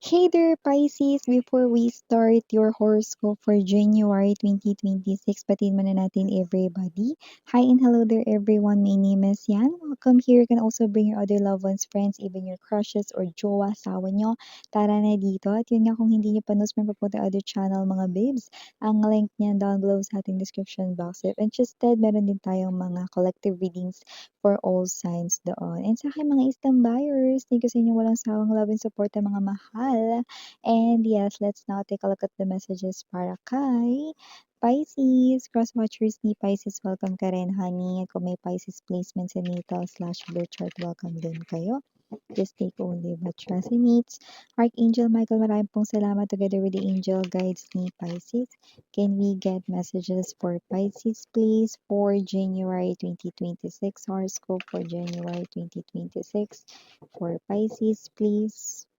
Hey there, Pisces! Before we start your horoscope for January 2026, batiin muna natin everybody. Hi and hello there, everyone. My name is Yan. Welcome here. You can also bring your other loved ones, friends, even your crushes or jowa, sawa nyo. Tara na dito. At yun nga, kung hindi nyo pa news, may papunta other channel, mga babes. Ang link niyan down below sa ating description box. If interested, meron din tayong mga collective readings for all signs doon. And sa akin mga Eastern buyers, thank you sa inyo walang sawang love and support ng mga mahal. And yes, let's now take a look at the messages para kay Pisces. Cross-watchers ni Pisces, welcome ka rin, honey. Kung may Pisces placements sa natal/birth chart, welcome din kayo. Just take only what resonates. Archangel Michael, maraming pong salamat together with the angel guides ni Pisces. Can we get messages for Pisces, please, for January 2026? Horoscope for January 2026 for Pisces, please.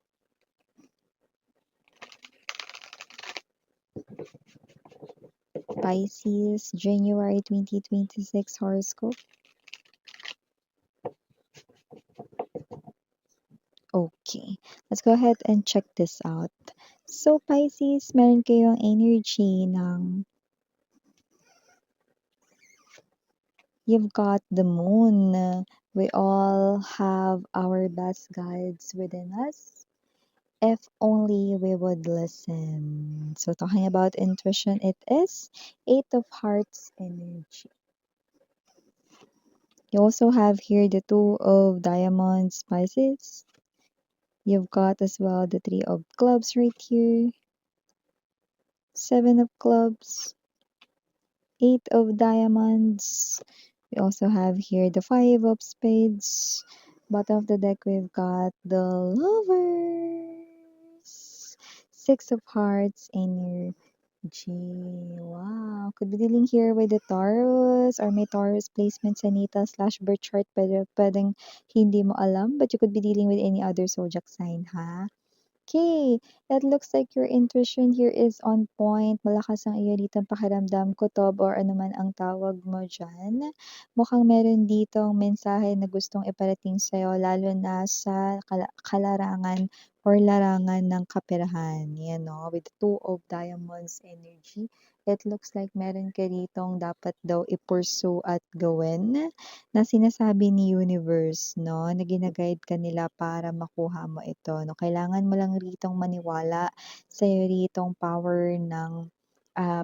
Pisces, January 2026 horoscope. Okay, let's go ahead and check this out. So, Pisces, meron kayong energy ng you've got the moon. We all have our best guides within us. If only we would listen. So talking about intuition, it is Eight of Hearts energy. You also have here the Two of Diamonds, Pisces. You've got as well the Three of Clubs right here. Seven of Clubs. Eight of Diamonds. We also have here the Five of Spades. Bottom of the deck, we've got the Lovers. Six of Hearts energy. Wow. Could be dealing here with the Taurus or may Taurus placement sa natal/birth chart. Pwedeng hindi mo alam, but you could be dealing with any other zodiac sign, ha? Okay, it looks like your intuition here is on point. Malakas ang iyo ditong pakiramdam, kutob or ano man ang tawag mo dyan. Mukhang meron ditong mensahe na gustong iparating sa'yo, lalo na sa kalarangan or larangan ng kaperahan. Yan no, with the Two of Diamonds energy. It looks like meron ka ditong dapat daw i-pursue at gawin na sinasabi ni universe 'no, na gina-guide ka nila para makuha mo ito 'no. Kailangan mo lang ritong maniwala sa ritong power ng,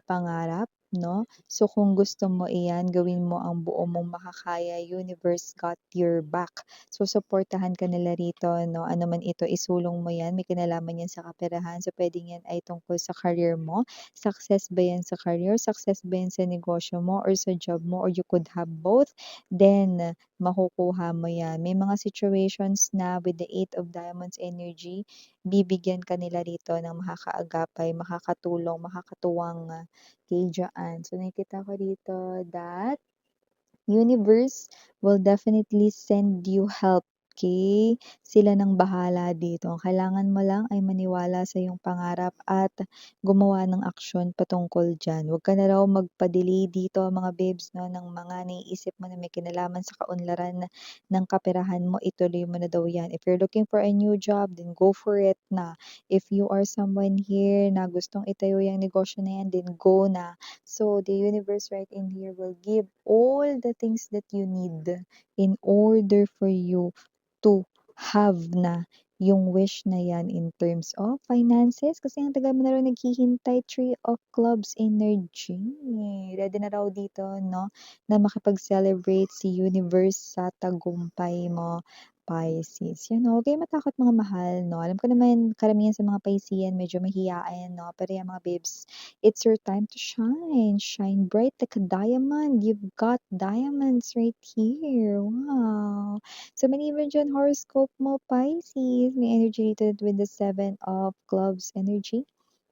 pangarap 'no. So kung gusto mo iyan, gawin mo ang buo mong makakaya, universe got your back. So suportahan ka nila rito 'no, ano man ito, isulong mo 'yan, may kinalaman 'yan sa kaperahan. So puwedeng 'yan ay tungkol sa career mo, success ba 'yan sa career, success ba 'yan sa negosyo mo or sa job mo, or you could have both. Then makukuha mo 'yan. May mga situations na with the Eight of Diamonds energy, bibigyan ka nila rito ng makakaagapay, makakatulong, makakatuwang, kay-diyaan. So nakikita ko dito that universe will definitely send you help, okay? Sila nang bahala dito. Ang kailangan mo lang ay maniwala sa iyong pangarap at gumawa ng aksyon patungkol diyan. Huwag ka na raw magpa-delay dito mga babes 'no, ng mga naiisip mo na may kinalaman sa kaunlaran ng kaperahan mo, ituloy mo na daw 'yan. If you're looking for a new job, then go for it na. If you are someone here na gustong itayo 'yang negosyo na 'yan, then go na. So the universe right in here will give all the things that you need in order for you to have na yung wish na yan in terms of finances. Kasi ang tagal mo na raw naghihintay, Three of Clubs energy. Ready na raw dito, no? Na makipag-celebrate si universe sa tagumpay mo. Pisces. Yan, no? Huwag kayong matakot mga mahal, no? Alam ko naman, karamihan sa mga Piscean, medyo mahiyain, no? Pero yan, mga babes, it's your time to shine. Shine bright like a diamond. You've got diamonds right here. Wow. So, maliban dyan, horoscope mo, Pisces. May energy dito with the Seven of Clubs energy.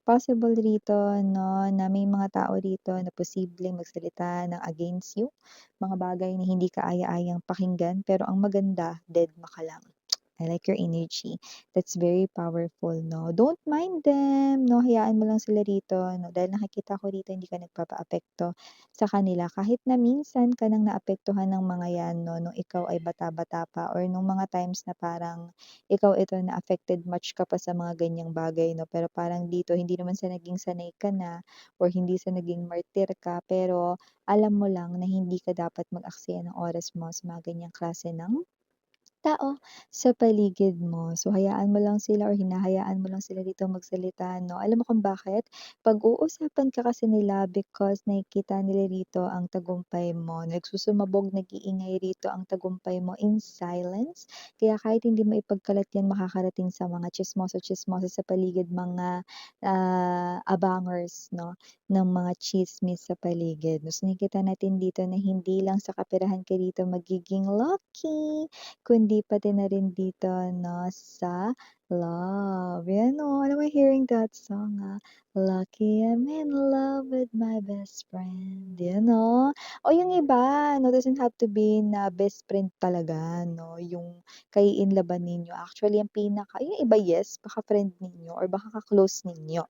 Possible rito, no, na may mga tao rito na posibleng magsalita ng against you. Mga bagay na hindi ka aya-ayang pakinggan, pero ang maganda, dedma ka lang. I like your energy. That's very powerful, no? Don't mind them, no? Hayaan mo lang sila rito, no? Dahil nakikita ko rito hindi ka nagpapaapekto sa kanila. Kahit na minsan ka nang naapektuhan ng mga yan, no? Nung ikaw ay bata-bata pa or nung mga times na parang ikaw ito na affected much ka pa sa mga ganyang bagay, no? Pero parang dito, hindi naman sa naging sanay ka na or hindi sa naging martir ka, pero alam mo lang na hindi ka dapat mag-aksaya ng oras mo sa mga ganyang klase ng tao sa paligid mo. So, hayaan mo lang sila or hinahayaan mo lang sila dito magsalita, 'no? Alam mo kung bakit? Pag-uusapan ka kasi nila because nakikita nila rito ang tagumpay mo. Nagsusumabog, nag-iingay rito ang tagumpay mo in silence. Kaya kahit hindi mo ipagkalat yan, makakarating sa mga tsismoso-tsismoso sa paligid, mga abangers, 'no, ng mga tsismis sa paligid. So, nakikita natin dito na hindi lang sa kaperahan ka dito magiging lucky, kundi pati na rin dito 'no, sa love. Yan oh, alam mo hearing that song, Lucky I'm in love with my best friend, yan oh. O yung iba 'no, doesn't have to be na best friend talaga 'no, yung kaiinlaban ninyo. Actually ang yung iba yes, baka friend ninyo or baka ka-close ninyo.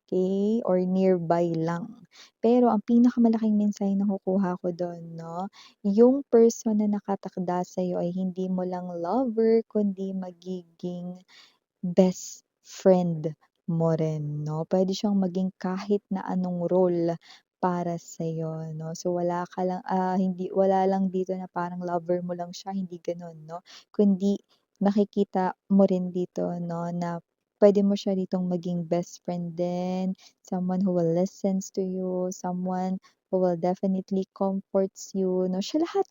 Okay, or nearby lang. Pero ang pinakamalaking mensahe na nakukuha ko dun 'no, yung person na nakatakda sa'yo ay hindi mo lang lover kundi magiging best friend mo rin 'no. Puwede siyang maging kahit na anong role para sa'yo 'no. So wala lang dito na parang lover mo lang siya, hindi gano'n 'no. Kundi makikita mo rin dito 'no na puwede mo siya ditong maging best friend din, someone who will listens to you, someone who will definitely comforts you 'no, siya lahat.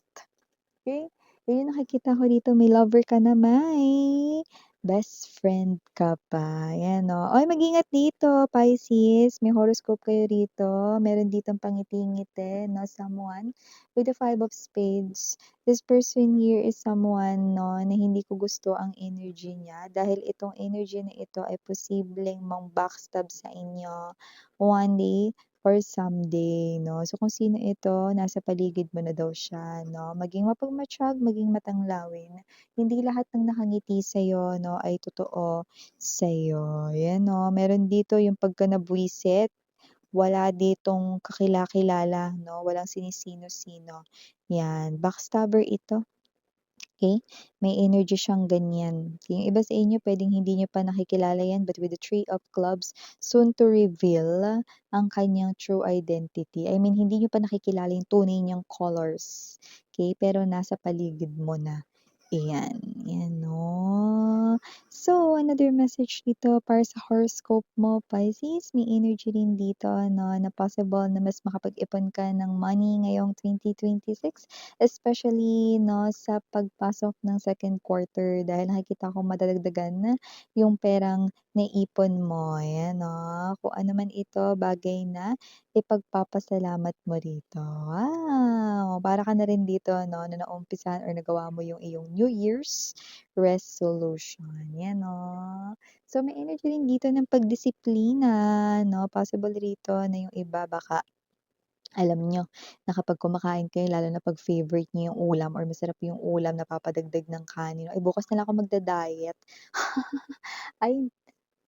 Okay, yun yung nakikita ko dito, may lover ka na, may best friend ka pa, yan oh. Uy, mag-ingat dito Pisces, may horoscope kayo rito, meron ditong pangiti-ngiti 'no, someone with the 5 of spades. This person here is someone 'no, na hindi ko gusto ang energy niya dahil itong energy na ito ay posibleng mang-backstab sa inyo one day or someday 'no. So, kung sino ito, nasa paligid mo na daw siya 'no. Maging mapagmatyag, maging matanglawin. Hindi lahat ng nakangiti sa'yo 'no, ay totoo sa'yo. 'Yan 'no, meron dito yung pagka nabwisit, wala ditong kakilakilala 'no, walang sinisino-sino. 'Yan, backstabber ito. Okay, may energy siyang ganyan. Yung iba sa inyo puwedeng hindi niyo pa nakikilala 'yan, but with the Three of Clubs, soon to reveal ang kanyang true identity. I mean, hindi niyo pa nakikilala yung tunay niyang colors, okay, pero nasa paligid mo na. Iyan, 'yan 'no. So, another message dito para sa horoscope mo, Pisces, may energy rin dito 'no, na possible na mas makapag-ipon ka ng money ngayong 2026. Especially 'no, sa pagpasok ng second quarter dahil nakikita ko madadagdagan na yung perang naipon mo, ayan 'no. Kung ano man ito, bagay na ipagpapasalamat mo rito. Wow! Para ka na rin dito 'no, na naumpisahan or nagawa mo yung iyong New Year's resolution, 'yan 'no. So, may energy rin dito ng pagdisiplina 'no, possible rito na yung iba baka alam niyo na kapag kumakain kayo lalo na 'pag favorite niyo yung ulam or masarap yung ulam, napapadagdag ng kanin, "Ay bukas na lang ako magda-diet." Ay,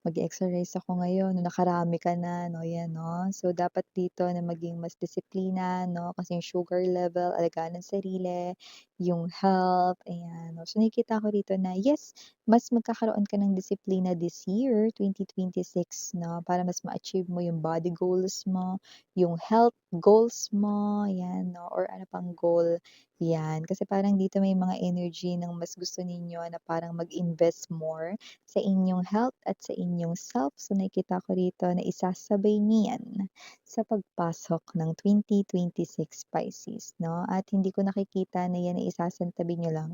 mag-e-exercise ako ngayon, no, nakarami ka na 'no, 'yan 'no. So, dapat dito na maging mas disiplina 'no, kasi yung sugar level, alagaan ng sarili, yung health, ayan 'no. So, nakikita ko rito na yes, mas magkakaroon ka ng disiplina this year, 2026 'no, para mas ma-achieve mo yung body goals mo, yung health goals mo, 'yan 'no, or ano pang goal, 'yan. Kasi parang dito may mga energy ng mas gusto ninyo na parang mag-invest more sa inyong health at sa inyong self. So, nakikita ko rito na isasabay niyo 'yan sa pagpasok ng 2026 Pisces 'no, at hindi ko nakikita na 'yan ay isasantabi niyo lang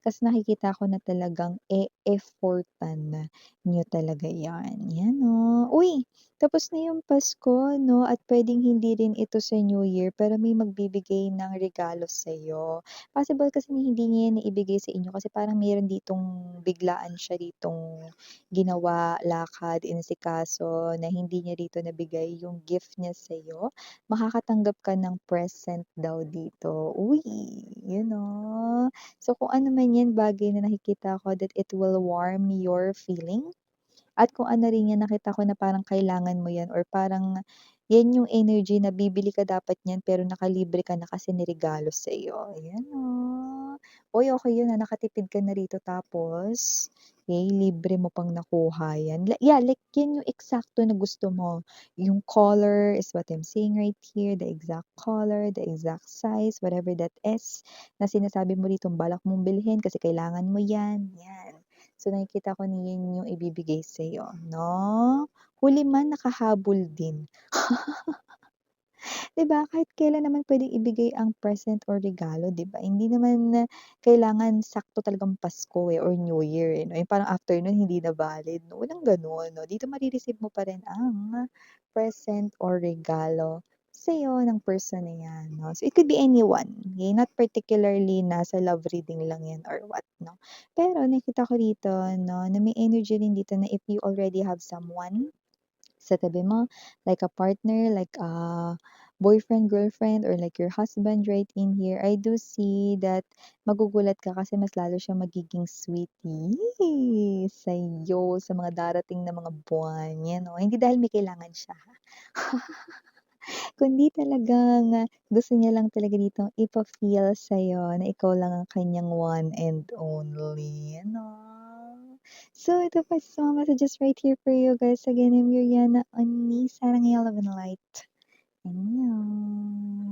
kasi nakikita ko na talagang e-effortan niyo talaga 'yan, 'yan 'no. Uy, Tapos na yung Pasko 'no, at puwedeng hindi rin ito sa New Year pero may magbibigay ng regalo sa'yo. Possible kasi na hindi niya yan naibigay sa inyo kasi parang meron ditong biglaan siya ditong ginawa, lakad, inasikaso na hindi niya rito nabigay yung gift niya sa'yo. Makakatanggap ka ng present daw dito. Uy, yun, So, kung ano man yan bagay na nakikita ko that it will warm your feeling at kung ano rin yan nakita ko na parang kailangan mo yan or parang yan yung energy na bibili ka dapat niyan pero nakalibre ka na kasi niregalo sa'yo, ayan, Uy, okey yun, nakatipid ka na rito tapos, libre mo pang nakuha yan. Like yan yung eksakto na gusto mo. Yung color is what I'm seeing right here, the exact color, the exact size, whatever that is, na sinasabi mo rito balak mong bilhin kasi kailangan mo yan. So, nakikita ko na yan yung ibibigay sa'yo 'no. Huli man nakahabol din. 'Di ba, kahit kailan naman puwedeng ibigay ang present or regalo 'di ba? Hindi naman kailangan sakto talagang Pasko, or New Year, 'no, yung parang after nun hindi na valid 'no, walang gano'n 'no. Dito mare-receive mo pa rin ang present or regalo sa'yo ng person na 'yan 'no. So, it could be anyone, okey, not particularly nasa love reading lang 'yan or what 'no. Pero nakita ko dito 'no, na may energy rin dito na if you already have someone sa tabi mo, like a partner, like a boyfriend, girlfriend, or like your husband right in here, I do see that magugulat ka kasi mas lalo siyang magiging sweetie sa'yo sa mga darating na mga buwan, 'yan Hindi dahil may kailangan siya ha, kundi talagang gusto niya lang talaga ditong ipa-feel sa'yo na ikaw lang ang kanyang one and only, So, ito pa sa mga messages right here for you guys. Again, I'm Yuriana on Sarang Yellow Light. Annyeong.